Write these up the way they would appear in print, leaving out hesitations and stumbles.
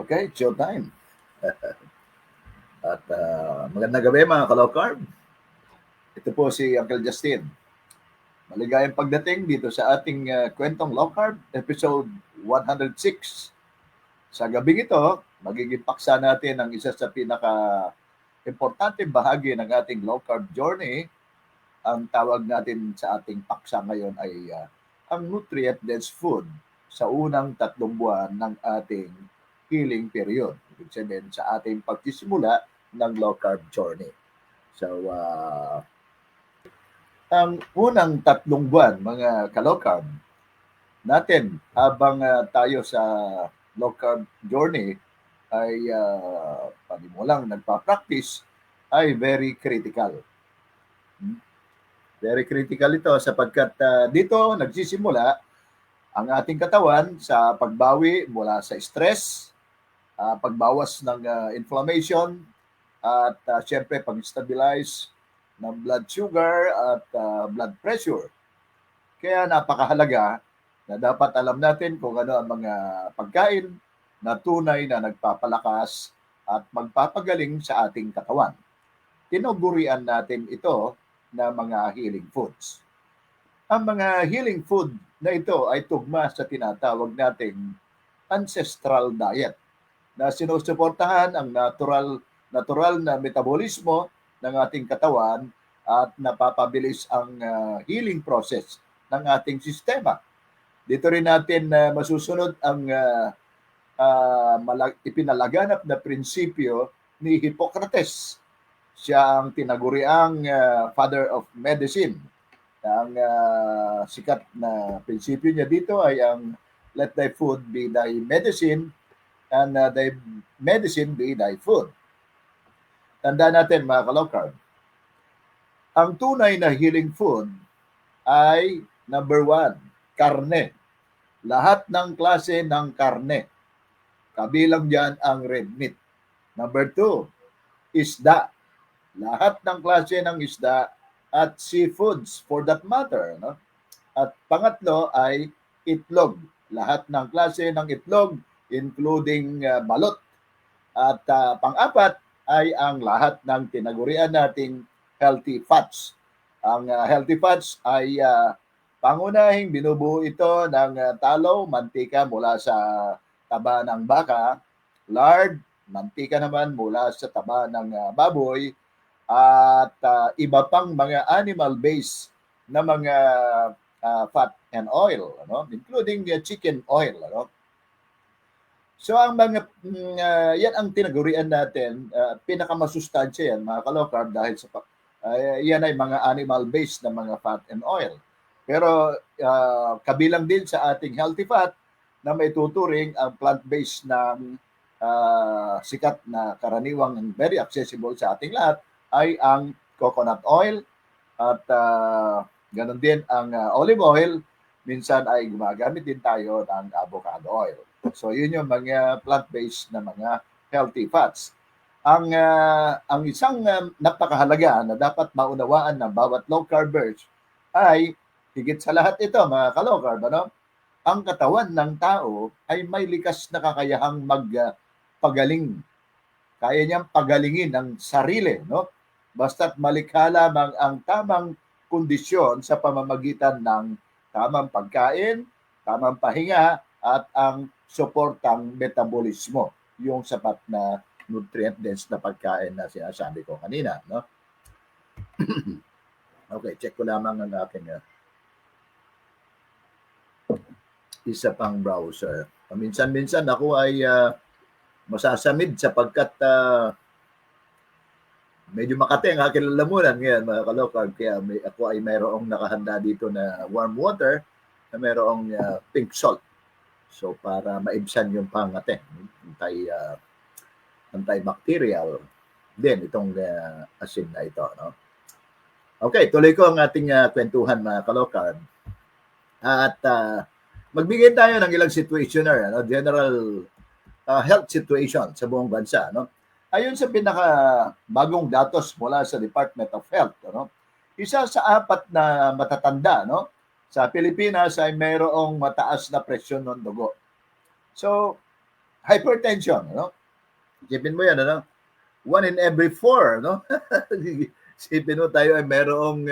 Okay, showtime. At magandang gabi mga ka-low carb. Ito po si Uncle Justin. Maligayang pagdating dito sa ating kwentong low carb, episode 106. Sa gabing ito, magiging paksa natin ang isa sa pinaka-importante bahagi ng ating low carb journey. Ang tawag natin sa ating paksa ngayon ay ang nutrient-dense food sa unang 3 buwan ng ating healing period. Ibig sabihin sa ating pagsisimula ng low carb journey. So, ang unang 3 buwan, mga ka-low carb, natin habang tayo sa low carb journey ay panimulang nagpa-practice ay very critical. Very critical ito sapagkat dito nagsisimula ang ating katawan sa pagbawi mula sa stress, pagbawas ng inflammation, at syempre pag-stabilize ng blood sugar at blood pressure. Kaya napakahalaga na dapat alam natin kung ano ang mga pagkain na tunay na nagpapalakas at magpapagaling sa ating katawan. Tinugurian natin ito na mga healing foods. Ang mga healing food na ito ay tugma sa tinatawag nating ancestral diet na sinusuportahan ang natural na metabolismo ng ating katawan at napapabilis ang healing process ng ating sistema. Dito rin natin masusunod ang ipinalaganap na prinsipyo ni Hippocrates. Siya ang tinaguriang father of medicine. Ang sikat na prinsipyo niya dito ay ang let thy food be thy medicine and thy medicine be thy food. Tandaan natin mga ka-low carb, ang tunay na healing food ay number 1, karne. Lahat ng klase ng karne. Kabilang dyan ang red meat. Number 2, isda. Lahat ng klase ng isda at seafoods for that matter. No? At pangatlo ay itlog. Lahat ng klase ng itlog including balot. At pang-apat ay ang lahat ng tinagurian nating healthy fats. Ang healthy fats ay pangunahing binubuo ito ng talo, mantika mula sa taba ng baka, lard, mantika naman mula sa taba ng baboy, at iba pang mga animal-based na mga fat and oil, ano? Including chicken oil. Ano? So ang mga yan ang tinagurian natin, pinakamasustansya yan mga ka-low carb dahil sa yan ay mga animal-based na mga fat and oil. Pero kabilang din sa ating healthy fat na may tuturing ang plant-based na sikat na karaniwang very accessible sa ating lahat ay ang coconut oil at ganun din ang olive oil. Minsan ay gumagamit din tayo ng avocado oil. So yun yung mga plant-based na mga healthy fats. Ang isang napakahalaga na dapat maunawaan ng bawat low carbers ay higit sa lahat ito mga ka-low carb, ano? Ang katawan ng tao ay may likas na kakayahang magpagaling. Kaya niyang pagalingin ang sarili, no? Basta't malikha lamang ang tamang kondisyon sa pamamagitan ng tamang pagkain, tamang pahinga, at ang suportang metabolismo, yung sapat na nutrient-dense na pagkain na sinasabi ko kanina. No? Okay, check ko lamang ang aking isa pang browser. Minsan-minsan ako ay masasamid sapagkat medyo makati ang aking lalamunan ngayon mga ka-low carb. Kaya ako ay mayroong nakahanda dito na warm water na mayroong pink salt. So para maibsan yung pangate, antibacterial din itong asin na ito. No? Okay, tuloy ko ang ating kwentuhan mga ka-low carb. At magbigay tayo ng ilang situationer, general health situation sa buong bansa. No? Ayon sa pinaka-bagong datos mula sa Department of Health, isa sa 4 na matatanda sa Pilipinas ay mayroong mataas na presyon ng dugo. So, hypertension, ano? Isipin mo yan, ano? 1 in every 4, no? Isipin mo tayo ay merong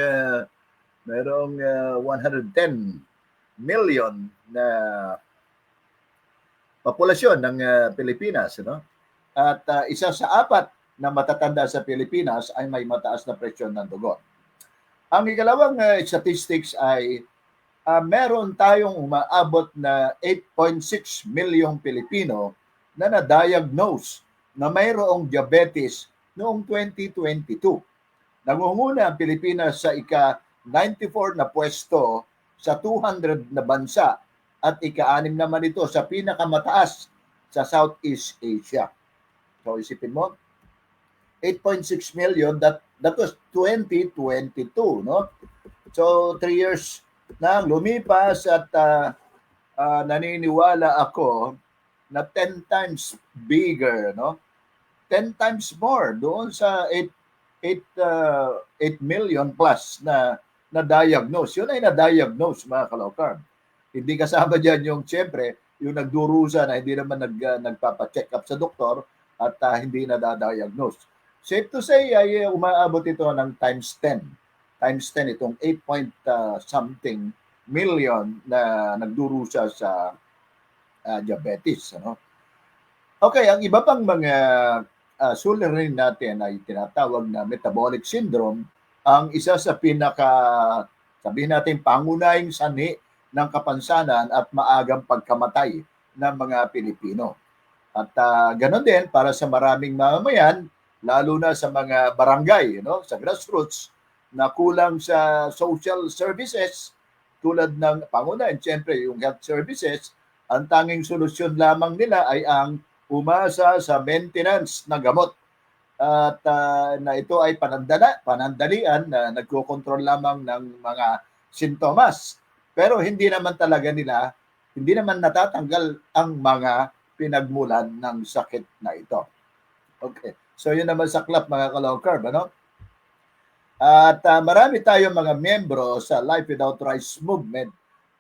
110 million na populasyon ng Pilipinas, no? At isa sa 4 na matatanda sa Pilipinas ay may mataas na presyon ng dugo. Ang ikalawang statistics ay meron tayong umaabot na 8.6 milyong Pilipino na na-diagnose na mayroong diabetes noong 2022. Nangunguna ang Pilipinas sa ika-94 na pwesto sa 200 na bansa at ika-6 naman ito sa pinakamataas sa Southeast Asia. So isipin mo, 8.6 million, that was 2022, no? So 3 years na lumipas at naniniwala ako na 10 times bigger, no? 10 times more doon sa 8 million plus na diagnose. Yun ay na-diagnose, mga ka-low-carb. Hindi kasama dyan yung, siyempre, yung nagdurusa na hindi naman nagpapa-check up sa doktor at hindi na-diagnose. Safe to say, ay umaabot ito ng times 10. Times 10 itong 8-something million na nagdurusa sa diabetes. Ano? Okay, ang iba pang mga suliranin natin ay tinatawag na metabolic syndrome. Ang isa sa sabihin natin, pangunahing sanhi ng kapansanan at maagang pagkamatay ng mga Pilipino. At ganoon din para sa maraming mamamayan, lalo na sa mga barangay, sa grassroots, na kulang sa social services tulad ng pangunahin, siyempre yung health services, ang tanging solusyon lamang nila ay ang umasa sa maintenance na gamot. At na ito ay panandalian na nagkokontrol lamang ng mga sintomas. Pero hindi naman natatanggal ang mga pinagmulan ng sakit na ito. Okay. So yun naman sa club, mga ka-low-carb, ano? At marami tayong mga miyembro sa Life Without Rice movement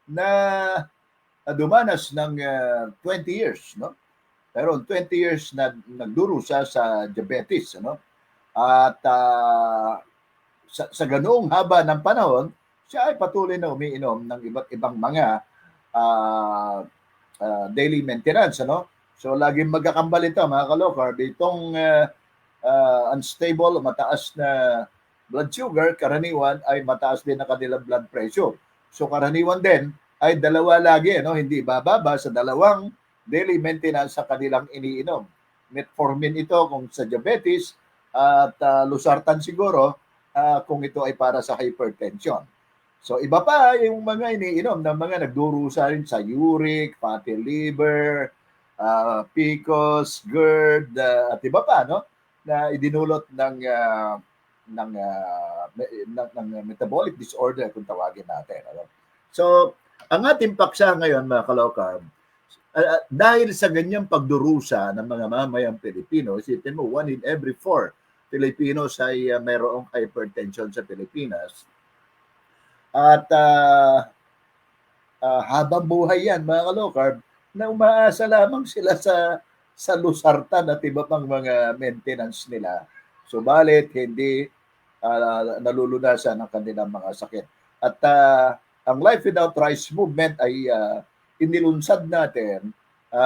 na dumanas ng 20 years, no? Pero 20 years na nagdurusa sa diabetes, ano? At sa ganoong haba ng panahon, siya ay patuloy na umiinom ng iba't ibang mga daily maintenance, ano? So laging magkakambal ito, mga ka-low-carb, itong unstable, mataas na blood sugar, karaniwan ay mataas din ang kanilang blood pressure. So karaniwan din ay dalawa lagi, hindi bababa sa dalawang daily maintenance sa kanilang iniinom. Metformin ito kung sa diabetes at losartan siguro kung ito ay para sa hypertension. So iba pa yung mga iniinom ng mga nagdurusa rin sa uric, fatty liver, PCOS, GERD, at iba pa, na idinulot ng metabolic disorder kung tawagin natin. So, ang ating paksa ngayon, mga ka-low-carb, dahil sa ganyang pagdurusa ng mga mamayang Pilipino, isipin mo, 1 in every 4 Filipinos ay mayroong hypertension sa Pilipinas. At habang buhay yan, mga ka-low-carb, na umaasa lamang sila sa losartan at iba pang mga maintenance nila. Subalit, hindi nalulunasan ang kanilang mga sakit. At ang Life Without Rice movement ay inilunsad natin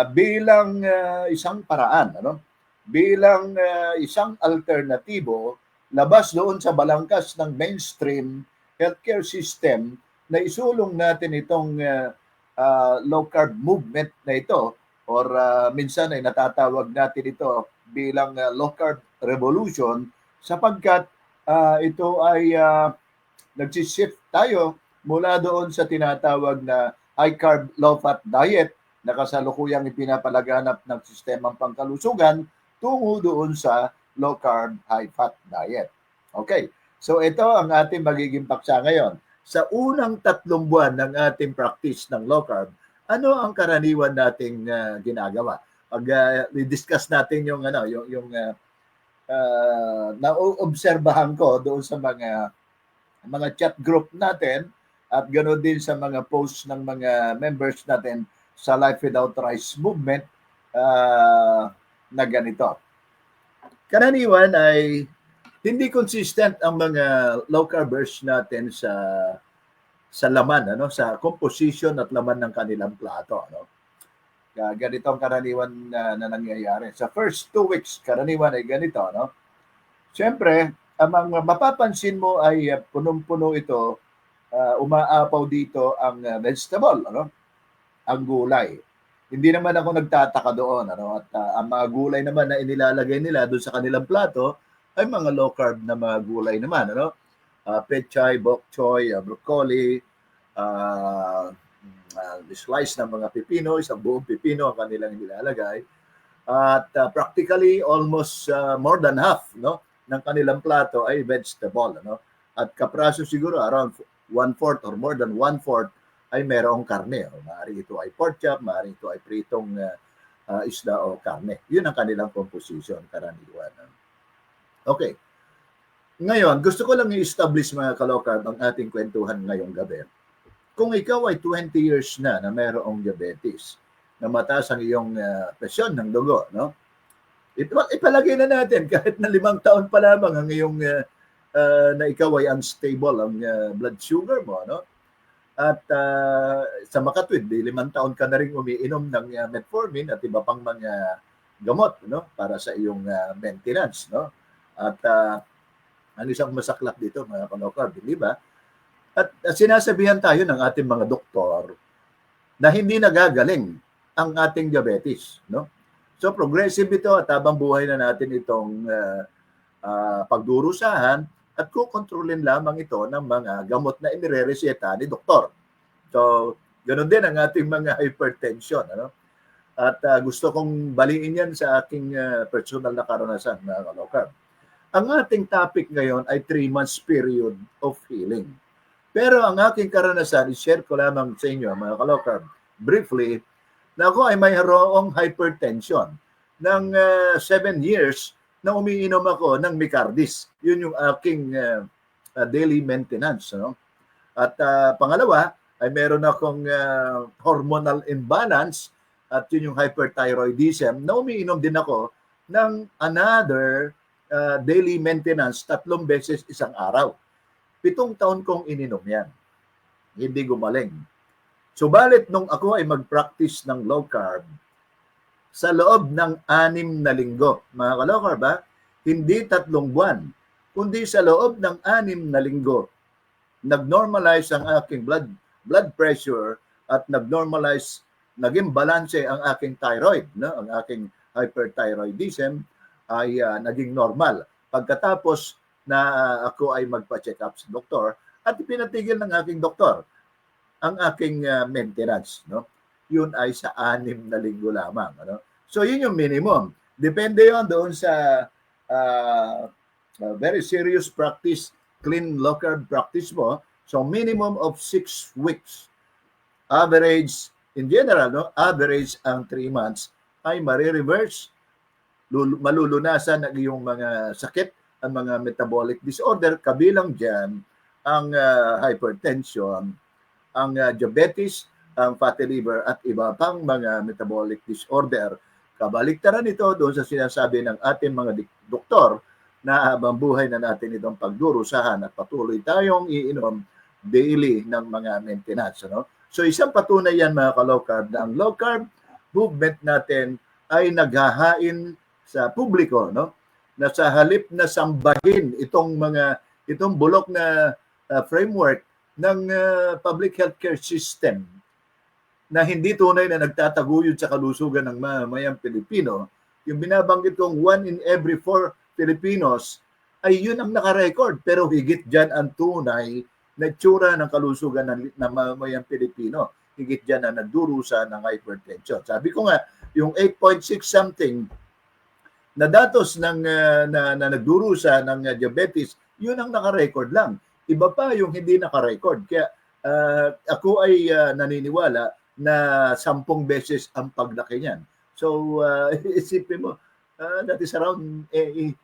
bilang isang paraan, bilang isang alternatibo labas doon sa balangkas ng mainstream healthcare system na isulong natin itong low-carb movement na ito or minsan ay natatawag natin ito bilang low-carb revolution sapagkat ito ay nagsishift tayo mula doon sa tinatawag na high-carb, low-fat diet na kasalukuyang ipinapalaganap ng sistemang pangkalusugan tungo doon sa low-carb, high-fat diet. Okay, so ito ang ating magiging paksa ngayon. Sa unang 3 buwan ng ating practice ng low-carb, ano ang karaniwan nating ginagawa? Pag i-discuss natin yung naoobserbahan ko doon sa mga chat group natin at ganoon din sa mga posts ng mga members natin sa Life Without Rice movement, na ganito. Karaniwan ay hindi consistent ang mga low carbers natin sa laman, sa composition at laman ng kanilang plato. Ganito ang karaniwan na nangyayari. Sa first 2 weeks, karaniwan ay ganito. Siyempre, ang mga mapapansin mo ay punong-puno ito, umaapaw dito ang vegetable, ang gulay. Hindi naman ako nagtataka doon. At ang mga gulay naman na inilalagay nila doon sa kanilang plato ay mga low carb na mga gulay naman. Pechay, bok choy, broccoli, slice ng mga pipino, isang buong pipino ang kanilang nilalagay. At practically almost more than half ng kanilang plato ay vegetable. At kapraso siguro around 1/4 or more than 1/4 ay merong karne. Maaari ito ay pork chop, maaari ito ay pritong isda o karne. Yun ang kanilang composition, karaniwan. Okay. Ngayon, gusto ko lang i-establish mga kalokar ang ating kwentuhan ngayong gabi. Kung ikaw ay 20 years na mayroong diabetes, na mataas ang iyong presyon ng dugo, ipalagay na natin kahit na 5 taon pa lamang ang iyong na ikaw ay unstable ang blood sugar mo, At sa makatwid, 5 taon ka na rin umiinom ng metformin at iba pang mga gamot, para sa iyong maintenance, At ang isang masaklap dito, mga kalokar, di ba? At sinasabihan tayo ng ating mga doktor na hindi nagagaling ang ating diabetes, So progressive ito at habang buhay na natin itong pagdurusahan at kukontrolin lamang ito ng mga gamot na inirereseta ni doktor. So, ganoon din ang ating mga hypertension, At gusto kong baliin yan sa aking personal na karanasan, mga kalokar. Ang ating topic ngayon ay 3 months period of healing. Pero ang aking karanasan, i-share ko lamang sa inyo, mga kalokar, briefly, na ako ay mayroong hypertension ng 7 years na umiinom ako ng Micardis. Yun yung aking daily maintenance. At pangalawa, ay meron akong hormonal imbalance at yun yung hyperthyroidism na umiinom din ako ng another daily maintenance 3 beses isang araw. 7 taon kong ininom yan. Hindi gumaling. Subalit nung ako ay mag-practice ng low carb, sa loob ng 6 na linggo, mga kalokar ba, hindi 3 buwan, kundi sa loob ng 6 na linggo, nag-normalize ang aking blood pressure at nag-normalize, naging balanse ang aking thyroid, ang aking hyperthyroidism ay naging normal. Pagkatapos na ako ay magpa-check up sa doktor at pinatigil ng aking doktor ang aking maintenance, Yun ay sa 6 na linggo lamang, So yun yung minimum. Depende yon doon sa very serious practice, clean low carb practice mo. So minimum of 6 weeks. Average, in general, average ang 3 months ay marireverse, malulunasan ang iyong mga sakit, ang mga metabolic disorder, kabilang dyan ang hypertension, ang diabetes, ang fatty liver at iba pang mga metabolic disorder. Kabaliktaran ito doon sa sinasabi ng ating mga doktor na habang buhay na natin itong pagdurusahan at patuloy tayong iinom daily ng mga maintenance. So isang patunay yan, mga ka-low carb, na ang low carb movement natin ay naghahain sa publiko, na sa halip na sambahin itong bulok na framework ng public healthcare system na hindi tunay na nagtataguyod sa kalusugan ng mamamayang Pilipino, yung binabanggit kong 1 in every 4 Filipinos ay yun ang nakarecord. Pero higit dyan ang tunay na itsura ng kalusugan ng mamamayang Pilipino. Higit dyan na nagdurusa ng hypertension. Sabi ko nga, yung 8.6 something na datos na nagdurusa ng diabetes, yun ang nakarecord lang. Iba pa yung hindi nakarecord. Kaya ako ay naniniwala na 10 beses ang paglaki niyan. So, isipin mo, that is around 8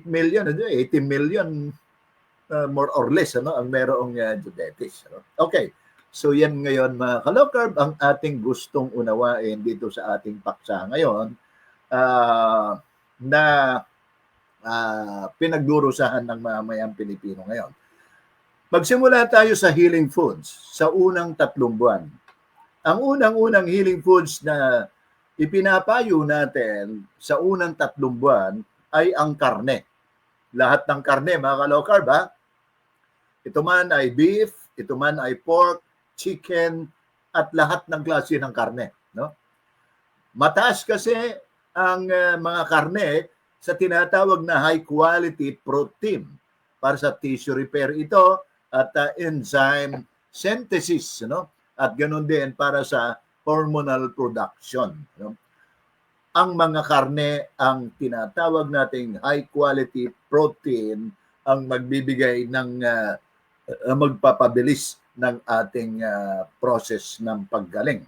million, 80 million more or less ang merong diabetes. Okay. So yan ngayon mga ka-low carb ang ating gustong unawain dito sa ating paksa ngayon na pinagdurusahan ng mamayang Pilipino ngayon. Magsimula tayo sa healing foods sa unang 3 buwan. Ang unang-unang healing foods na ipinapayo natin sa unang 3 buwan ay ang karne. Lahat ng karne, mga ka-low carb, ha? Ito man ay beef, ito man ay pork, chicken, at lahat ng klase ng karne. No? Mataas kasi ang mga karne sa tinatawag na high-quality protein para sa tissue repair ito at enzyme synthesis. No? At ganoon din para sa hormonal production. No? Ang mga karne ang tinatawag nating high-quality protein ang magbibigay ng magpapabilis ng ating process ng paggaling.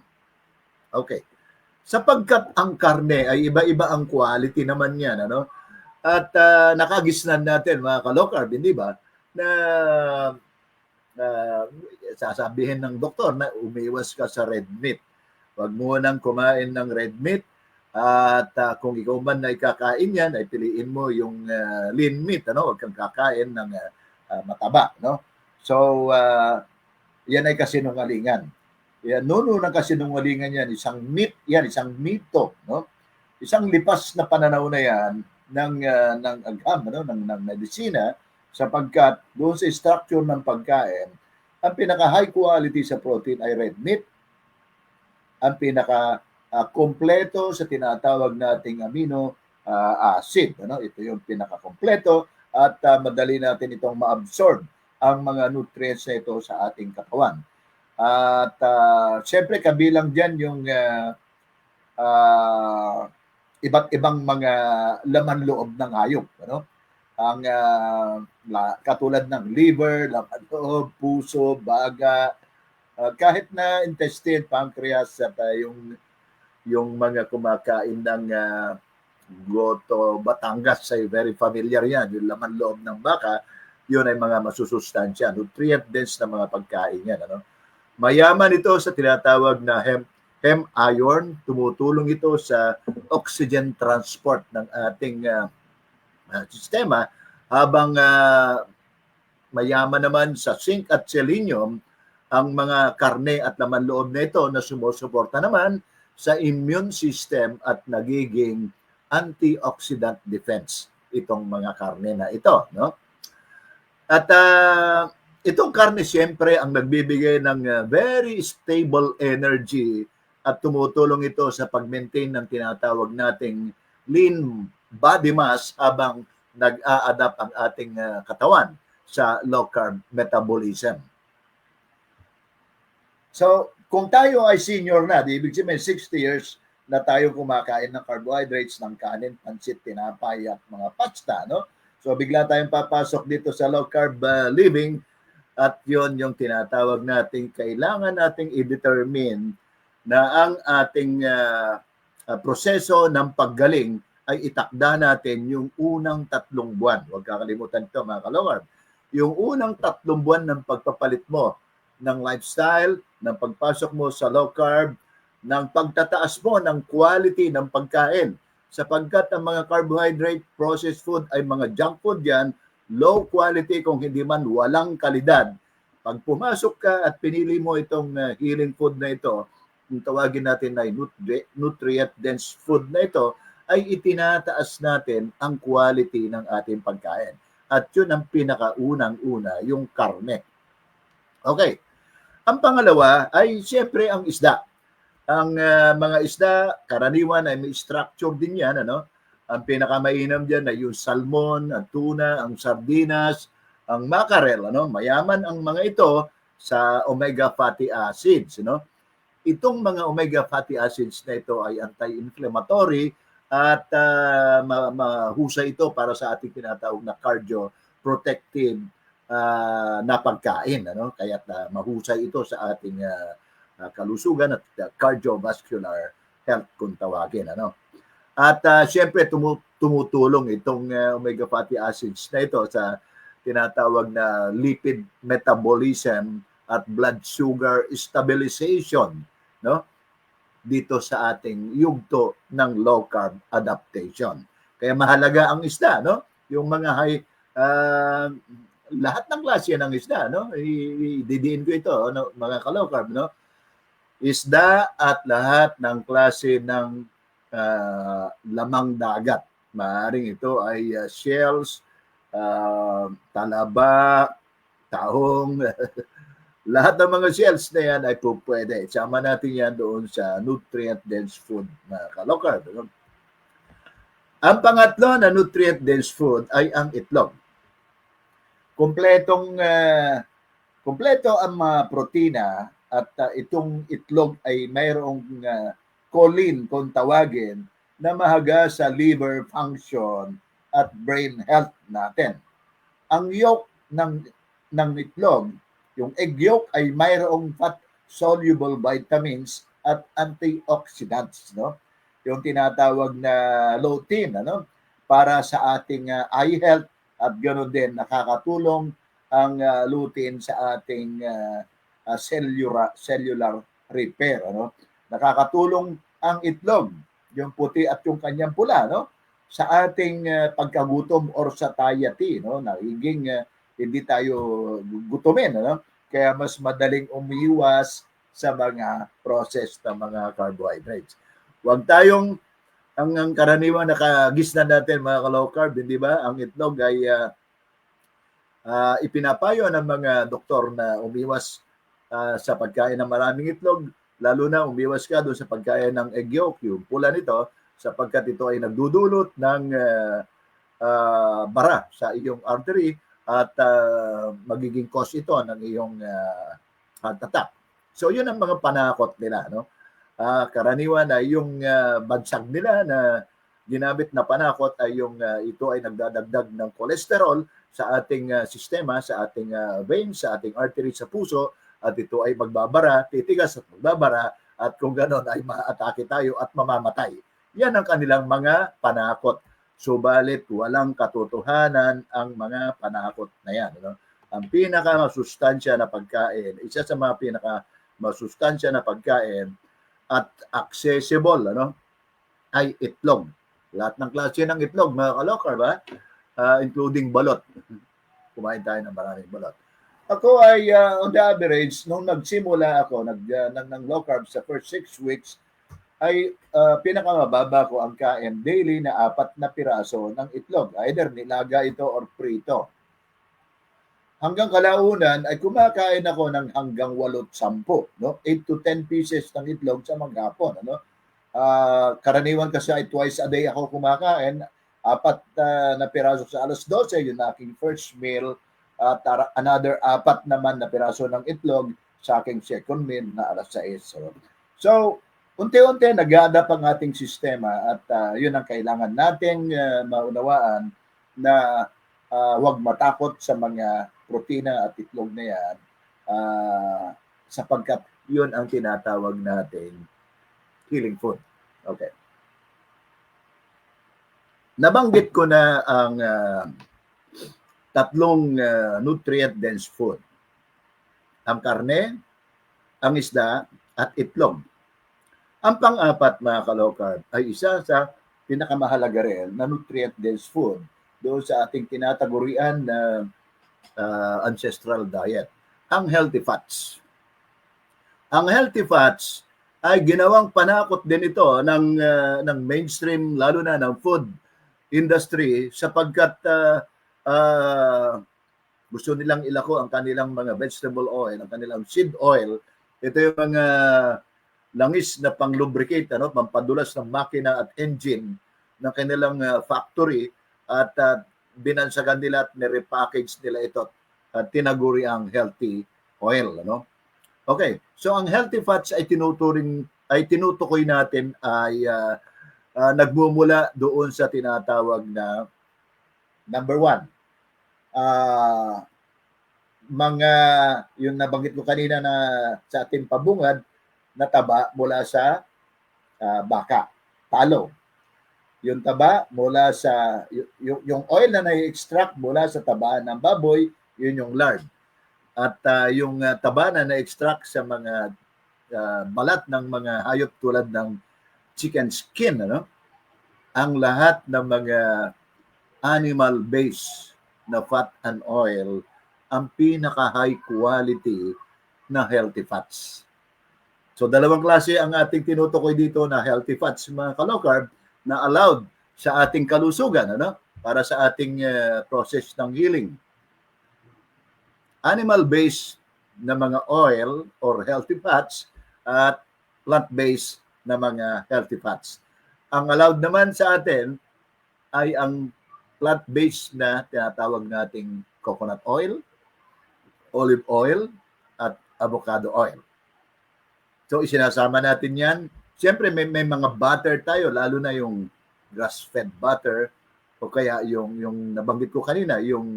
Okay. Sapagkat ang karne ay iba-iba ang quality naman yan, ano? At nakagisnan natin, mga ka-low carb, hindi ba, na sasabihin ng doktor na umiwas ka sa red meat. Huwag mo nang kumain ng red meat at kung ikaw man ay kakain yan, ay piliin mo yung lean meat, ano? Huwag kang kakain ng mataba, no? So, yan ay kasinungalingan. Yan, nuno ng kasinungalingan yan, isang mito, no? Isang lipas na pananaw na yan ng agham, no? ng medisina, sapagkat doon sa structure ng pagkain, ang pinaka high quality sa protein ay red meat, ang pinaka kompleto sa tinatawag nating amino acid, ano? Ito yung pinaka kompleto at madali natin itong ma-absorb ang mga nutrients na ito sa ating katawan. At siyempre kabilang dyan yung iba't ibang mga laman loob ng hayop, ano? Ang katulad ng liver, laman loob, puso, baga, kahit na intestine, pancreas at yung mga kumakain ng goto, Batangas ay very familiar yan, yung laman loob ng baka, yun ay mga masusustansya, nutrient dense na mga pagkain yan, ano? Mayaman ito sa tinatawag na hemp iron, tumutulong ito sa oxygen transport ng ating sistema, habang mayaman naman sa zinc at selenium ang mga karne at laman loob na ito na sumusuporta naman sa immune system at nagiging antioxidant defense itong mga karne na ito, no? At itong karne siyempre ang nagbibigay ng very stable energy at tumutulong ito sa pag-maintain ng tinatawag nating lean body mass habang nag-a-adapt ang ating katawan sa low carb metabolism. So, kung tayo ay senior na, ibig sabihin 60 years na tayo kumakain ng carbohydrates, ng kanin, pansit, tinapay at mga pasta, no? So, bigla tayong papasok dito sa low carb living at yon yung tinatawag nating kailangan nating i-determine na ang ating proseso ng paggaling ay itakda natin yung unang 3 buwan. Huwag kakalimutan ito, mga ka-low carb. Yung unang 3 buwan ng pagpapalit mo ng lifestyle, ng pagpasok mo sa low carb, ng pagtataas mo ng quality ng pagkain. Sapagkat ang mga carbohydrate, processed food ay mga junk food yan, low quality kung hindi man walang kalidad. Pag pumasok ka at pinili mo itong healing food na ito, yung tawagin natin na nutrient-dense food na ito, ay itinataas natin ang quality ng ating pagkain. At yun ang pinakaunang-una, yung karne. Okay. Ang pangalawa ay siyempre ang isda. Ang mga isda, karaniwan ay may structure din yan, ano? Ang pinakamainam diyan ay yung salmon, ang tuna, ang sardinas, ang mackerel, ano? Mayaman ang mga ito sa omega fatty acids, no? Itong mga omega fatty acids na ito ay anti-inflammatory at mahusay ito para sa ating tinatawag na cardioprotective na pagkain, ano? Kaya mahusay ito sa ating kalusugan at cardiovascular health kung tawagin, ano? At siyempre tumutulong itong omega fatty acids na ito sa tinatawag na lipid metabolism at blood sugar stabilization, no? Dito sa ating yugto ng low carb adaptation. Kaya mahalaga ang isda, no? Yung mga lahat ng klase ng isda, no? Didiin ko ito, no? Mga ka-low carb, no? Isda at lahat ng klase ng lamang dagat. Maaaring ito ay shells, talaba, tahong, lahat ng mga shells na yan ay pwede. Sama natin yan doon sa nutrient-dense food na ka-low carb. No? Ang pangatlo na nutrient-dense food ay ang itlog. Kompleto ang mga protina at itong itlog ay mayroong choline kung tawagin na mahaga sa liver function at brain health natin. Ang yolk ng itlog, yung egg yolk ay mayroong fat-soluble vitamins at antioxidants, no? Yung tinatawag na lutein, ano? Para sa ating eye health at ganoon din nakakatulong ang lutein sa ating cellular repair, ano? Nakakatulong ang itlog, yung puti at yung kanyang pula, no? Sa ating pagkagutom or satiety, no? Nagiging hindi tayo gutumin, ano? Kaya mas madaling umiwas sa mga processed na mga carbohydrates. Huwag tayong ang karaniwan nakagisnan natin mga ka-low carb, hindi ba? Ang itlog ay ipinapayo ng mga doktor na umiwas sa pagkain ng maraming itlog, lalo na umiwas ka doon sa pagkain ng egg yolk, yung pula nito, sapagkat ito ay nagdudulot ng bara sa iyong artery at magiging cause ito ng iyong heart attack. So yun ang mga panakot nila, no? Karaniwan ay yung bansag nila na ginamit na panakot ay yung ito ay nagdadagdag ng cholesterol sa ating sistema, sa ating veins, sa ating artery sa puso, at ito ay magbabara, titigas at magbabara, at kung gano'n ay maatake tayo at mamamatay. Yan ang kanilang mga panakot. Subalit walang katotohanan ang mga panakot na yan. Ano? Ang pinakamasustansya na pagkain, isa sa mga pinakamasustansya na pagkain at accessible, ano, ay itlog. Lahat ng klase ng itlog, mga ka-low carb, including balot. Kumain tayo ng maraming balot. Ako ay, on the average, nung nagsimula ako ng low carb sa first 6 weeks, ay pinakamababa ko ang kain daily na 4 na piraso ng itlog. Either nilaga ito or prito. Hanggang kalaunan ay kumakain ako ng hanggang 8-10, no? 8 to 10 pieces ng itlog sa maghapon, ano? Karaniwan kasi ay twice a day ako kumakain, 4 na piraso sa alas 12, yun na aking first meal, at another 4 naman na piraso ng itlog sa aking second meal na alas 6. So unti-unti nag-a-adapt ang ating sistema at yun ang kailangan nating maunawaan na huwag matakot sa mga protina at itlog na yan sapagkat yun ang tinatawag nating healing food. Okay. Nabanggit ko na ang tatlong nutrient-dense food. Ang karne, ang isda, at itlog. Ang pang-apat, mga ka-low carb, ay isa sa pinakamahalaga rin na nutrient-dense food doon sa ating tinatagurian na ancestral diet, ang healthy fats. Ang healthy fats ay ginawang panakot din ito ng mainstream, lalo na ng food industry, sapagkat gusto nilang ilako ang kanilang mga vegetable oil, ang kanilang seed oil. Ito yung mga langis na pang-lubricate, ano, pampadulas ng makina at engine ng kanilang factory, at binansagan nila at nirepackage nila ito at tinaguri ang healthy oil, ano. Okay, so ang healthy fats ay tinutukoy natin ay nagmumula doon sa tinatawag na number 1, mga yung nabanggit ko kanina na sa ating pabungad na taba mula sa baka, talo. Yung taba mula sa yung oil na na-extract mula sa taba ng baboy, yun yung lard. At yung taba na na-extract sa mga balat ng mga hayop tulad ng chicken skin, ano? Ang lahat ng mga animal-based na fat and oil ang pinaka-high quality na healthy fats. So dalawang klase ang ating tinutukoy dito na healthy fats, mga ka-low carb, na allowed sa ating kalusugan, ano? Para sa ating process ng healing. Animal-based na mga oil or healthy fats at plant-based na mga healthy fats. Ang allowed naman sa atin ay ang plant-based na tinatawag nating coconut oil, olive oil, at avocado oil. So isinasama natin yan. Siyempre may mga butter tayo, lalo na yung grass-fed butter o kaya yung nabanggit ko kanina, yung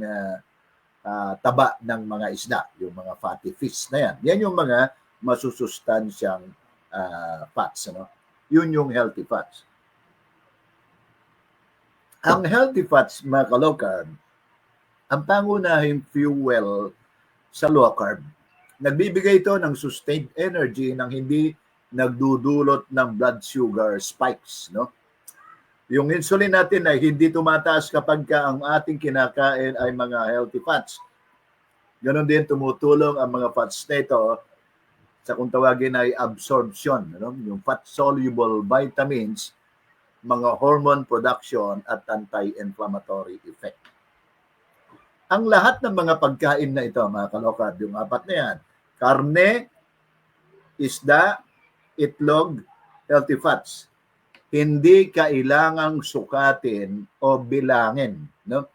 taba ng mga isda, yung mga fatty fish na yan. Yan yung mga masusustansyang fats. Ano? Yun yung healthy fats. Ang healthy fats, mga ka-low carb, ang pangunahing fuel sa low carb. Nagbibigay ito ng sustained energy nang hindi nagdudulot ng blood sugar spikes. No? Yung insulin natin ay hindi tumataas kapag ang ating kinakain ay mga healthy fats. Ganon din tumutulong ang mga fats na ito sa kung tawagin ay absorption. No? Yung fat-soluble vitamins, mga hormone production at anti-inflammatory effect. Ang lahat ng mga pagkain na ito, mga ka-low carb, yung apat na yan, karne, isda, itlog, healthy fats, hindi kailangang sukatin o bilangin. No?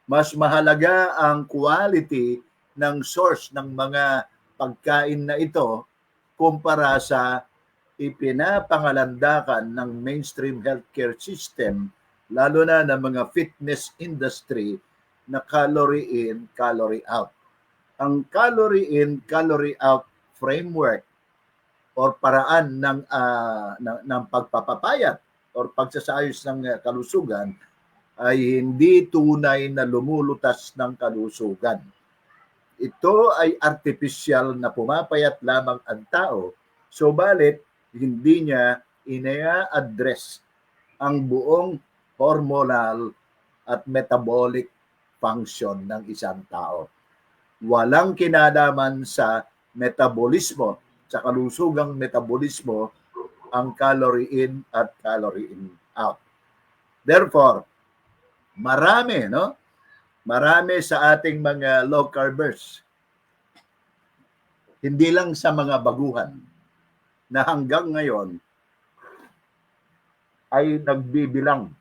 Mas mahalaga ang quality ng source ng mga pagkain na ito kumpara sa ipinapangalandakan ng mainstream healthcare system, lalo na ng mga fitness industry na calorie in, calorie out. Ang calorie in, calorie out framework or paraan ng pagpapapayat or pagsasayos ng kalusugan ay hindi tunay na lumulutas ng kalusugan. Ito ay artificial na pumapayat lamang ang tao, subalit hindi niya ina-address ang buong hormonal at metabolic function ng isang tao. Walang kinalaman sa metabolismo, sa kalusugang metabolismo, ang calorie in at calorie in out. Therefore, marami sa ating mga low carbers, hindi lang sa mga baguhan, na hanggang ngayon ay nagbibilang,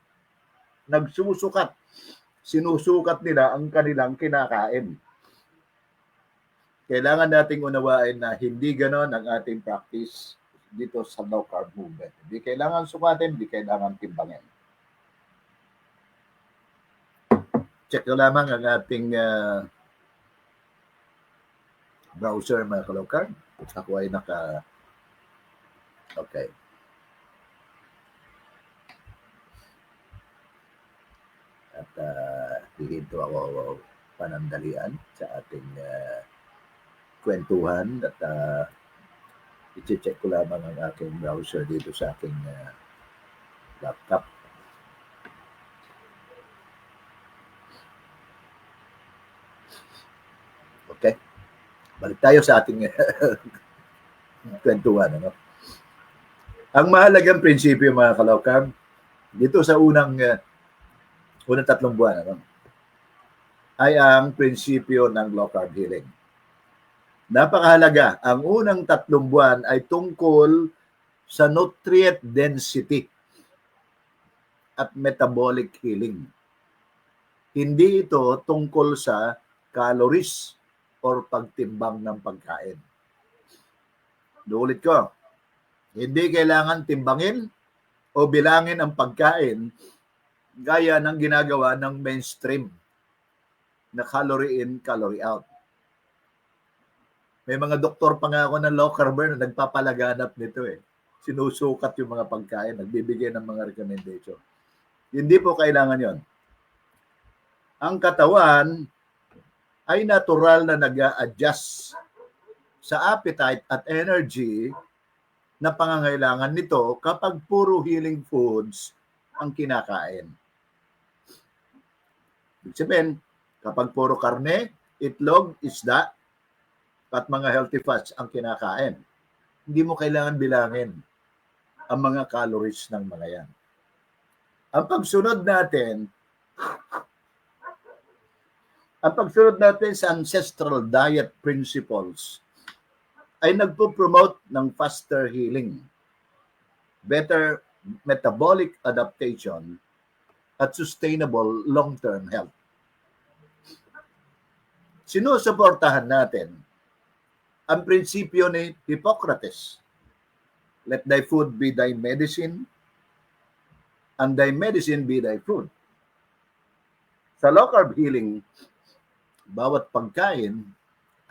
nagsusukat, sinusukat nila ang kanilang kinakain. Kailangan nating unawain na hindi ganon ang ating practice dito sa low carb movement. Hindi kailangan sukatin, hindi kailangan timbangin. Check ko lamang ang ating browser, mga ka-low carb. Ako ay okay. At hihinto ako panandalian sa ating kwentuhan at i-check ko lamang ang aking browser dito sa aking laptop. Okay. Balik tayo sa ating kwentuhan. Ano? Ang mahalagang prinsipyo, mga ka-low carb, dito sa unang 3 buwan, ano, ay ang prinsipyo ng low carb healing. Napakahalaga. Ang unang 3 buwan ay tungkol sa nutrient density at metabolic healing. Hindi ito tungkol sa calories or pagtimbang ng pagkain. Uulit ko, hindi kailangan timbangin o bilangin ang pagkain gaya ng ginagawa ng mainstream na calorie in, calorie out. May mga doktor pa nga ako ng low carber na nagpapalaganap nito eh. Sinusukat yung mga pagkain, nagbibigay ng mga recommendation. Hindi po kailangan yon. Ang katawan ay natural na nag-a-adjust sa appetite at energy na pangangailangan nito kapag puro healing foods ang kinakain. Ibig sabihin, kapag puro karne, itlog, isda, at mga healthy fats ang kinakain, hindi mo kailangan bilangin ang mga calories ng mga yan. Ang pagsunod natin sa ancestral diet principles ay nagpo-promote ng faster healing, better metabolic adaptation, at sustainable long-term health. Sinusuportahan natin ang prinsipyo ni Hippocrates. Let thy food be thy medicine, and thy medicine be thy food. Sa low-carb healing, bawat pagkain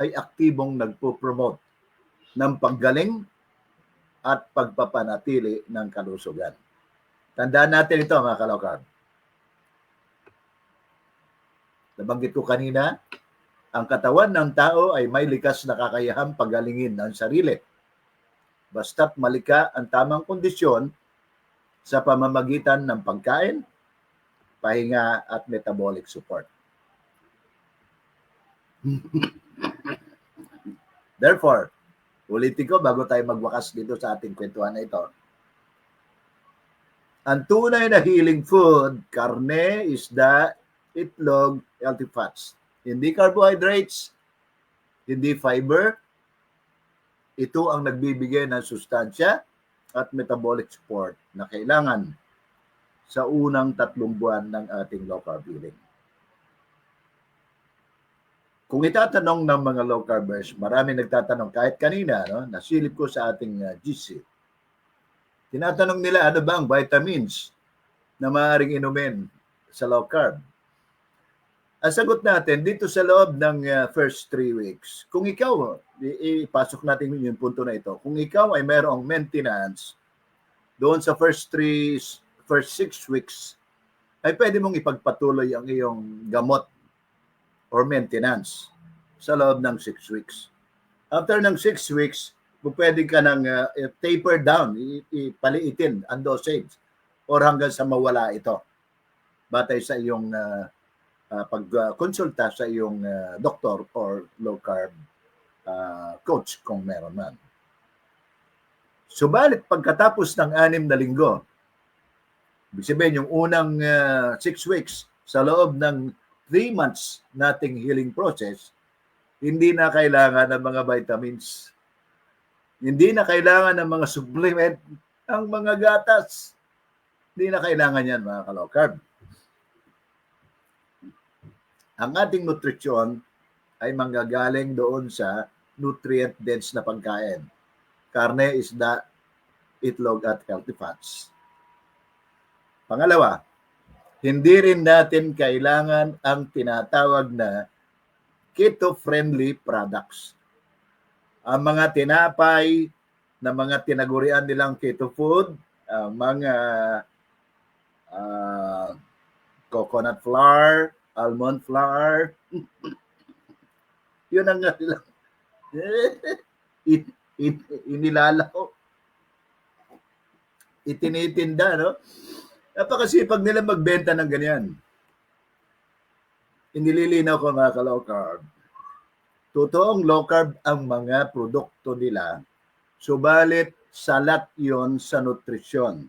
ay aktibong nagpo-promote ng paggaling at pagpapanatili ng kalusugan. Tandaan natin ito, mga ka-low-carb. Nabanggit ko kanina, ang katawan ng tao ay may likas na kakayahang pagalingin ang sarili. Basta't malika ang tamang kondisyon sa pamamagitan ng pagkain, pahinga at metabolic support. Therefore, ulitin ko bago tayo magwakas dito sa ating kwentuhan na ito. Ang tunay na healing food, karne, isda, itlog, healthy fats. Hindi carbohydrates, hindi fiber. Ito ang nagbibigay ng sustansya at metabolic support na kailangan sa unang 3 buwan ng ating low-carb healing. Kung itatanong ng mga low-carbers, marami nagtatanong kahit kanina, no, nasilip ko sa ating GC. Tinatanong nila ano ba ang vitamins na maaaring inumin sa low-carb. Ang sagot natin, dito sa loob ng first 3 weeks, kung ikaw, ipasok natin yung punto na ito, kung ikaw ay mayroong maintenance doon sa first 6 weeks, ay pwede mong ipagpatuloy ang iyong gamot or maintenance sa loob ng 6 weeks. After ng 6 weeks, pwede ka nang taper down, ipaliitin ang dosage or hanggang sa mawala ito. Batay sa iyong pagkonsulta sa iyong doktor or low-carb coach kung meron man. Subalit pagkatapos ng 6 na linggo, ibig sabihin yung unang 6 weeks sa loob ng 3 months nating healing process, hindi na kailangan ng mga vitamins. Hindi na kailangan ng mga supplement, ang mga gatas. Hindi na kailangan yan, mga ka-low carb. Ang ating nutrisyon ay manggagaling doon sa nutrient-dense na pagkain. Karne, isda, itlog at healthy fats. Pangalawa, hindi rin natin kailangan ang tinatawag na keto-friendly products. Ang mga tinapay na mga tinagurian nilang keto food, mga coconut flour, almond flour, yun ang inilalaw. Itinitinda, no? Napakasipag nila magbenta ng ganyan. Inililinaw ko mga ka-low carb. Totoong low carb ang mga produkto nila, subalit salat yon sa nutrisyon.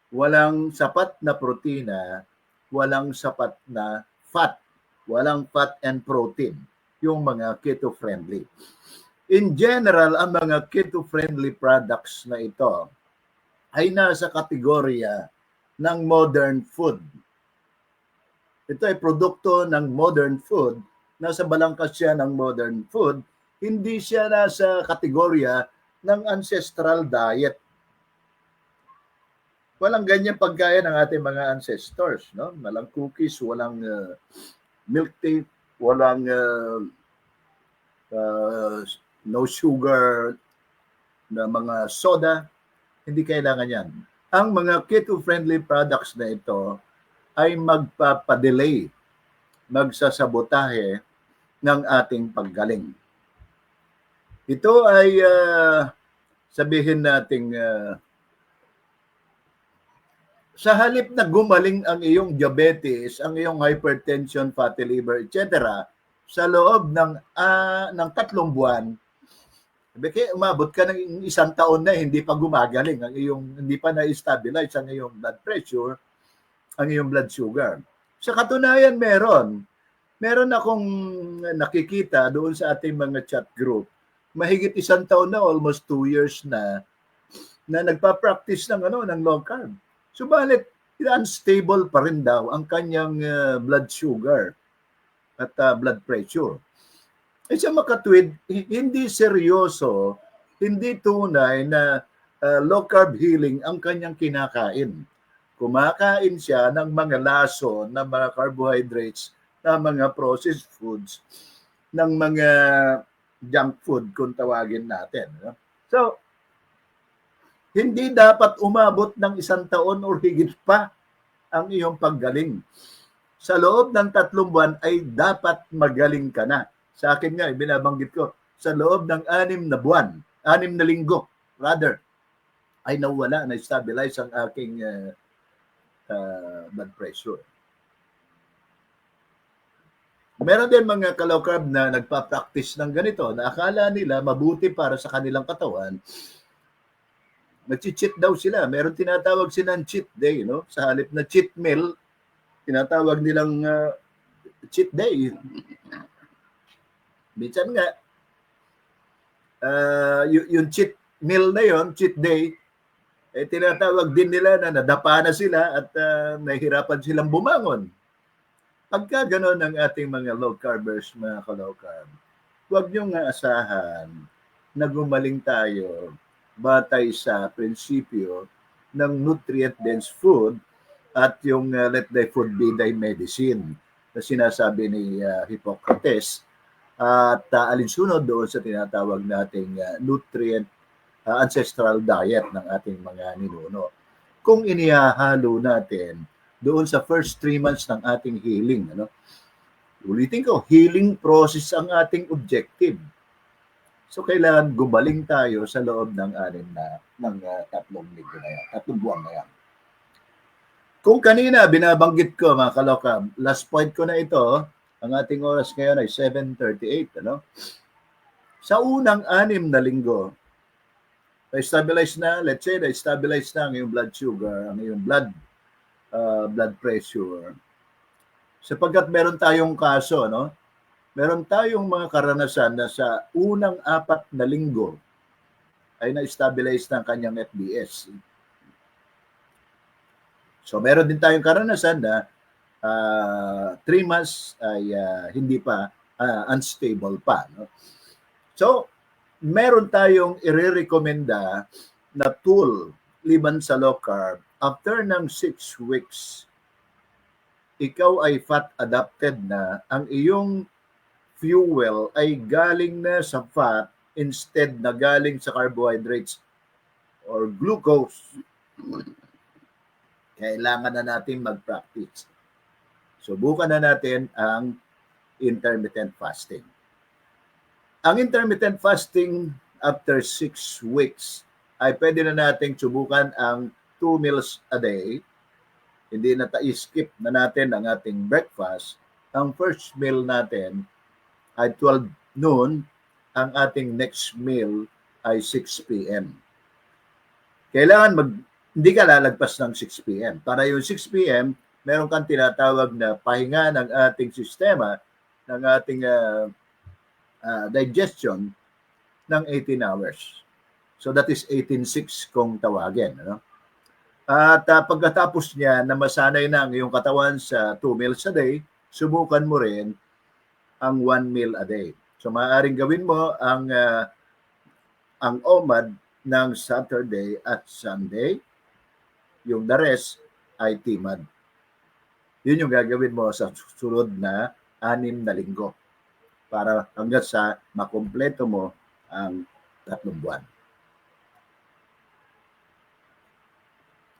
Walang sapat na protina, walang sapat na fat, walang fat and protein, yung mga keto-friendly. In general, ang mga keto-friendly products na ito ay nasa kategorya ng modern food. Ito ay produkto ng modern food, nasa balangkas siya ng modern food, hindi siya nasa kategorya ng ancestral diet. Walang ganyan pagkain ng ating mga ancestors, no? Walang cookies, walang milk tea, walang no sugar na mga soda. Hindi kailangan yan. Ang mga keto-friendly products na ito ay magpapadelay, magsasabotahe ng ating paggaling. Ito ay sabihin nating sa halip na gumaling ang iyong diabetes, ang iyong hypertension, fatty liver, etc., sa loob ng 3 buwan, umabot ka ng 1 taon na hindi pa gumagaling ang iyong, hindi pa na-stabilize ang iyong blood pressure, ang iyong blood sugar. Sa katunayan, meron akong nakikita doon sa ating mga chat group, mahigit 1 taon na, almost 2 years na nagpa-practice ng ng low carb. Subalit, unstable pa rin daw ang kanyang blood sugar at blood pressure. Siya makatwid, hindi seryoso, hindi tunay na low carb healing ang kanyang kinakain. Kumakain siya ng mga lason, ng mga carbohydrates, ng mga processed foods, ng mga junk food kung tawagin natin. So, hindi dapat umabot ng 1 taon or higit pa ang iyong paggaling. Sa loob ng 3 buwan ay dapat magaling ka na. Sa akin nga, binabanggit ko, sa loob ng 6 na buwan, 6 na linggo, rather, ay nawala, na-stabilize ang aking blood pressure. Meron din mga ka-low carb na nagpa-practice ng ganito, na akala nila mabuti para sa kanilang katawan, nag-cheat daw sila. Meron tinatawag silang cheat day, no? Sa halip na cheat meal, tinatawag nilang cheat day. Minsan nga, yung cheat meal na yon, cheat day, tinatawag din nila na nadapa na sila at nahihirapan silang bumangon. Pagka gano'n ang ating mga low carbers, mga ka-low carb, huwag niyong asahan na gumaling tayo batay sa prinsipyo ng nutrient-dense food at yung let thy food be thy medicine na sinasabi ni Hippocrates at alinsunod doon sa tinatawag nating nutrient ancestral diet ng ating mga ninuno. Kung inihahalo natin doon sa first 3 months ng ating healing, ulitin ko, healing process ang ating objective. So, kailangan gumaling tayo sa loob ng 3 linggo na yan, 3 buwan na yan. Kung kanina, binabanggit ko, mga kalokab, last point ko na ito, ang ating oras ngayon ay 7:38, Sa unang 6 na linggo, na-stabilize na, let's say, na-stabilize na ang iyong blood sugar, ang iyong blood pressure. Sapagkat meron tayong kaso, meron tayong mga karanasan na sa unang 4 na linggo ay na-stabilize ng kanyang FBS. So, meron din tayong karanasan na 3 months ay hindi pa unstable pa. So, meron tayong i-recommenda na tool liban sa low carb. After ng 6 weeks, ikaw ay fat adapted na, ang iyong fuel ay galing na sa fat instead na galing sa carbohydrates or glucose. Kailangan na natin mag-practice. Subukan na natin ang intermittent fasting. Ang intermittent fasting after 6 weeks ay pwede na nating subukan ang 2 meals a day. Hindi na i-skip na natin ang ating breakfast. Ang first meal natin ay 12 noon. Ang ating next meal ay 6 p.m. Kailangan hindi ka lalagpas ng 6 p.m. Para yung 6 p.m., meron kang tinatawag na pahinga ng ating sistema, ng ating digestion ng 18 hours. So that is 18-6 kung tawagin. At pagkatapos niya na masanay na ang iyong katawan sa 2 meals a day, subukan mo rin ang 1 meal a day. So maaaring gawin mo ang OMAD ng Saturday at Sunday. Yung the rest ay TMAD. Yun yung gagawin mo sa susunod na 6 na linggo para hanggang sa makumpleto mo ang 3 buwan.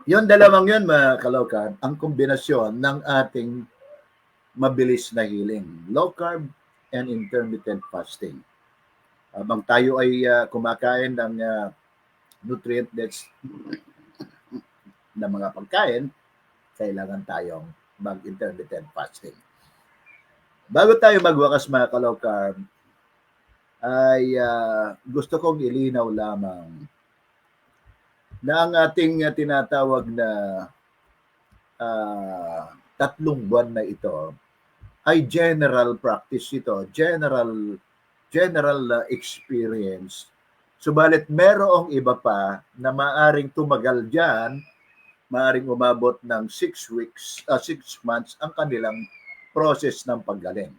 Yung dalawang yun, mga ka-low ang kombinasyon ng ating mabilis na healing. Low carb and intermittent fasting. Habang tayo ay kumakain ng nutrient-dense na mga pagkain, kailangan tayong mag-intermittent fasting. Bago tayo magwakas mga ka-low carb, ay gusto kong ilinaw lamang na ang ating tinatawag na 3 buwan na ito ay general practice ito, general experience. Subalit merong iba pa na maaring tumagal diyan, maaring umabot ng 6 months ang kanilang process ng paggaling.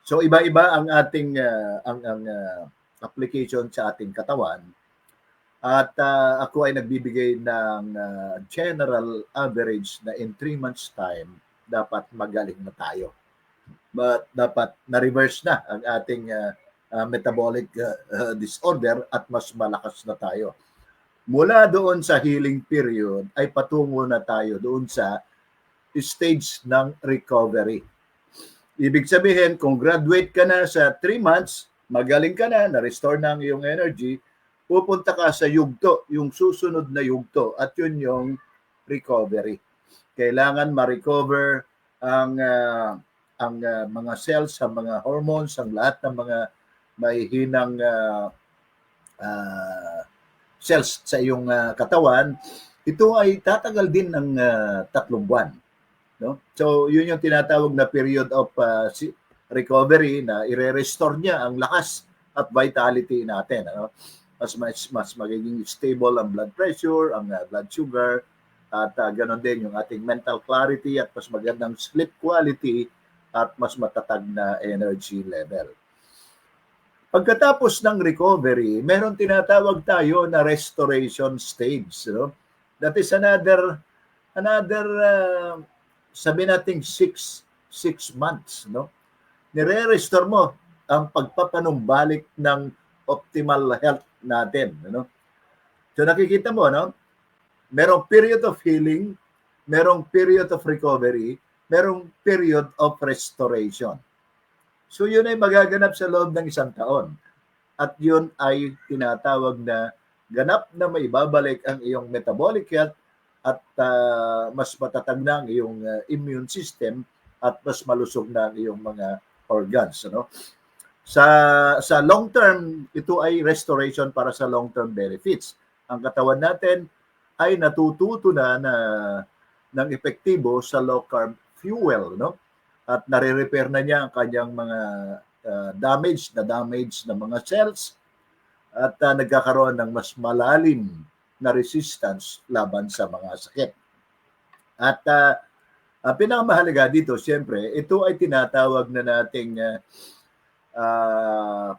So iba-iba ang ating application sa ating katawan. At ako ay nagbibigay ng general average na in 3 months time dapat magaling na tayo. But dapat na-reverse na ang ating metabolic disorder at mas malakas na tayo. Mula doon sa healing period ay patungo na tayo doon sa stage ng recovery. Ibig sabihin, kung graduate ka na sa 3 months, magaling ka na, na-restore na ang iyong energy, pupunta ka sa yugto, yung susunod na yugto, at yun yung recovery. Kailangan ma-recover ang mga cells, ang mga hormones, ang lahat ng mga may hinang cells sa iyong katawan. Ito ay tatagal din ng 3 buwan. No? So, yun yung tinatawag na period of recovery na ire-restore niya ang lakas at vitality natin. Ano? Mas magiging stable ang blood pressure, ang blood sugar, at ganoon din yung ating mental clarity at mas magandang sleep quality at mas matatag na energy level. Pagkatapos ng recovery, meron tinatawag tayo na restoration stage. No? That is another sabi nating 6 months, no? Nire-restore mo ang pagpapanumbalik ng optimal health natin, no? So nakikita mo, no? Merong period of healing, merong period of recovery, merong period of restoration. So yun ay magaganap sa loob ng 1 taon. At yun ay tinatawag na ganap na may babalik ang iyong metabolic health at mas matatag na ang iyong immune system at mas malusog na ang iyong mga organs. Ano? Sa long term, ito ay restoration para sa long term benefits. Ang katawan natin ay natututo na ng epektibo sa low carb fuel, no? At nare-repair na niya ang kanyang mga damage na mga cells at nagkakaroon ng mas malalim na resistance laban sa mga sakit. At ang pinakamahalaga dito, siyempre, ito ay tinatawag na nating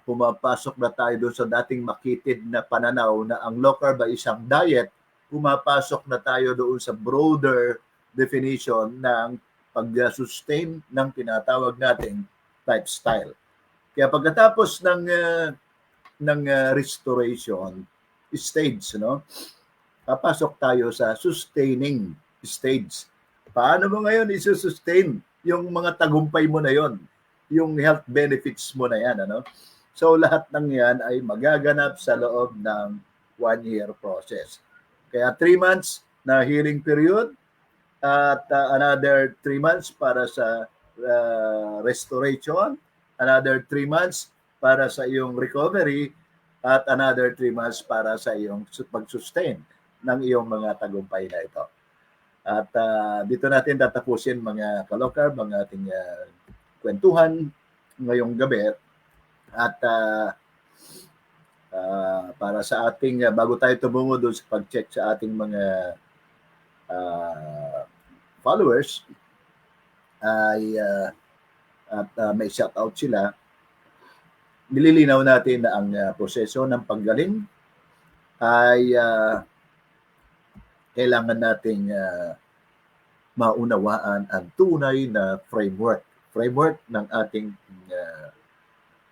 pumapasok na tayo doon sa dating makitid na pananaw na ang low carb ay isang diet, pumapasok na tayo doon sa broader definition ng pag-sustain ng tinatawag nating lifestyle. Kaya pagkatapos ng restoration stage, no? Papasok tayo sa sustaining stage. Paano mo ngayon i-sustain yung mga tagumpay mo na yon, yung health benefits mo na yan, ano? So lahat ng yan ay magaganap sa loob ng 1-year process. Kaya 3 months na healing period at another 3 months para sa restoration, another 3 months para sa iyong recovery, at another 3 months para sa iyong pag-sustain ng iyong mga tagumpay na ito. At dito natin tatapusin mga ka-low carb, mga ating kwentuhan ngayong gabi. At para sa ating, bago tayo tumungo doon sa pag-check sa ating mga followers, ay at may shout out sila, nililinaw natin na ang proseso ng paggaling ay kailangan nating maunawaan ang tunay na framework ng ating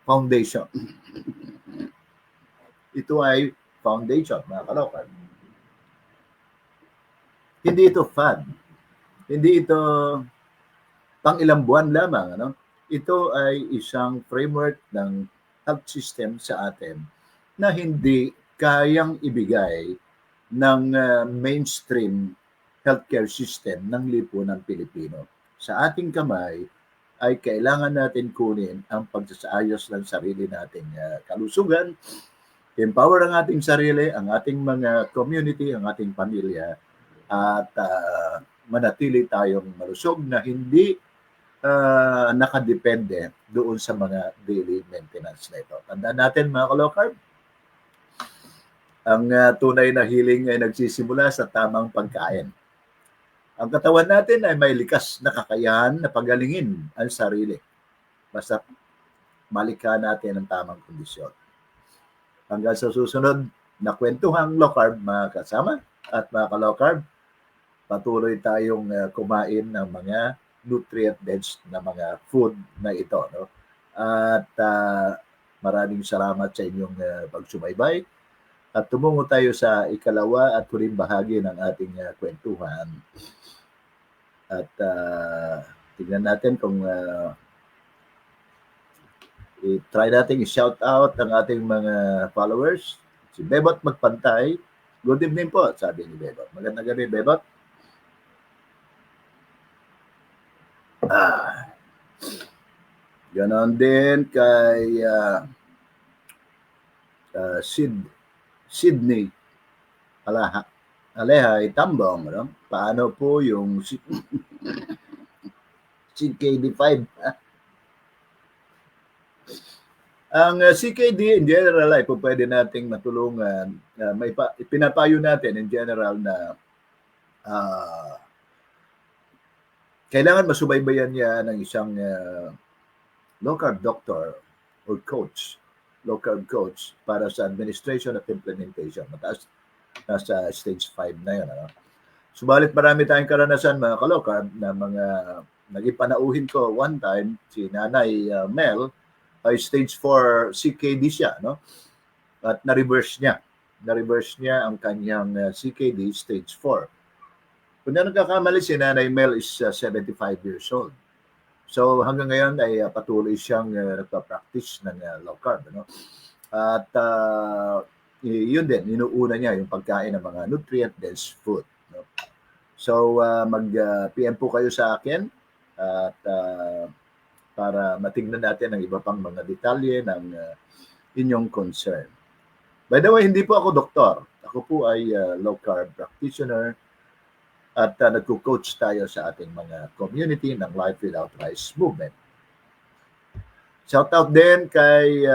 foundation. Ito ay foundation, mga kalokan. Hindi ito fad. Hindi ito pang ilang buwan lamang, ano? ito ay isang framework ng health system sa atin na hindi kayang ibigay ng mainstream healthcare system ng lipunan Pilipino. Sa ating kamay ay kailangan natin kunin ang pagsasaayos ng sarili nating kalusugan, empower ang ating sarili, ang ating mga community, ang ating pamilya, at manatili tayong malusog na hindi nakadepende doon sa mga daily maintenance na ito. Tandaan natin mga kalokar, ang tunay na healing ay nagsisimula sa tamang pagkain. Ang katawan natin ay may likas na kakayahan na pagalingin ang sarili. Basta malikha natin ang tamang kondisyon. Hanggang sa susunod na kwentuhang low carb mga kasama at mga ka-low carb, patuloy tayong kumain ng mga nutrient-dense na mga food na ito. No? At maraming salamat sa inyong pagsubaybay. At tumungo tayo sa ikalawa at huling bahagi ng ating kwentuhan. At tignan natin kung i-try natin i-shout out ang ating mga followers. Si Bebot Magpantay. Good evening po, sabi ni Bebot. Magandang gabi, Bebot. Ganon din kay Sydney Alehay Tambong. No? Paano po yung CKD5? Ang CKD in general ay po pwede nating matulungan. Pinapayo natin in general na kailangan masubaybayan niya ng isang low carb doctor or coach, low carb coach para sa administration at implementation. Mataas, nasa stage 5 na yun. Ano? Subalit marami tayong karanasan mga ka-low carb na mga naging panauhin ko one time, si Nanay Mel, ay stage 4 CKD siya. No? At na-reverse niya. Na-reverse niya ang kanyang CKD stage 4. Kung na nagkakamali, si Nanay Mel is 75 years old. So hanggang ngayon ay patuloy siyang nagpa-practice ng low carb. No? At yun din, inuuna niya yung pagkain ng mga nutrient-dense food. No? So mag-PM po kayo sa akin at para matingnan natin ang iba pang mga detalye ng inyong concern. By the way, hindi po ako doktor. Ako po ay low carb practitioner at nagko-coach tayo sa ating mga community ng Life Without Rice movement. Shout out din kay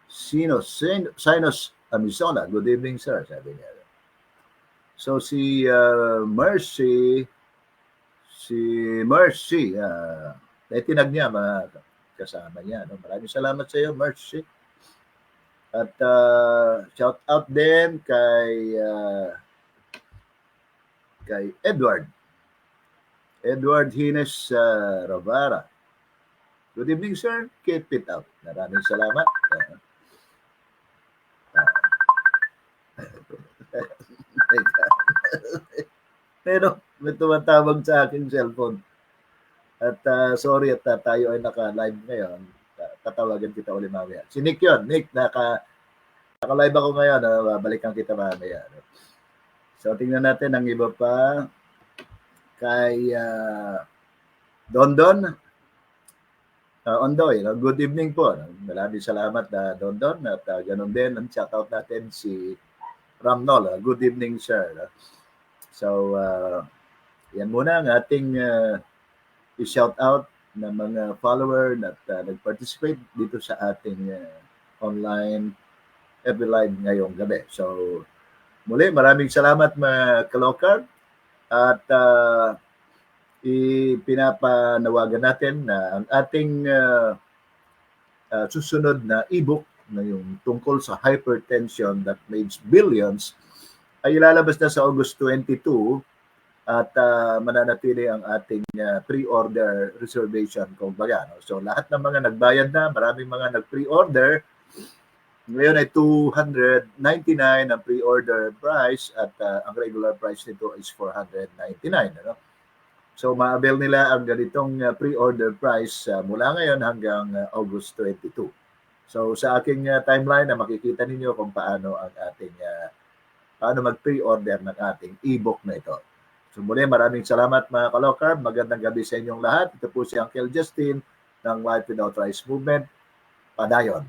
Sinus Amisona. Good evening, sir. Sabi niya. So si Mercy, tinag niya mga kasama niya. No? Maraming salamat sa iyo, Mercy. At shout out din kay Edward Hines Ravara. Good evening, sir. Keep it up. Maraming salamat. Pero may tumatawag sa aking cellphone. At sorry at tayo ay naka-live ngayon. Tatawagan kita ulit mamaya. Si Nick yun. Nick, naka-live ako ngayon. Balikan kita mamaya. So, tingnan natin ang iba pa. Kay Dondon Ondoy. Good evening po. Maraming salamat na Dondon. At ganun din, ang shoutout natin si Ramnol. Good evening, sir. So, yan muna ang ating i-shoutout na mga follower na nag-participate dito sa ating online every live ngayong gabi. So, muli, maraming salamat mga ka-low carb at ipinapanawagan natin na ang ating susunod na ebook na yung tungkol sa hypertension that made billions ay ilalabas na sa August 22 at mananatili ang ating pre-order reservation kumbaga. No? So lahat ng mga nagbayad na, maraming mga nag-pre-order. Ngayon ay $299 ang pre-order price at ang regular price nito is $499. Ano? So ma-avail nila ang ganitong pre-order price mula ngayon hanggang August 22. So sa aking timeline na makikita ninyo kung paano ang ating paano mag-pre-order ng ating e-book na ito. So muli maraming salamat mga ka-Low-Carb. Magandang gabi sa inyong lahat. Ito po si Uncle Justin ng Life Without Rice Movement. Padayon.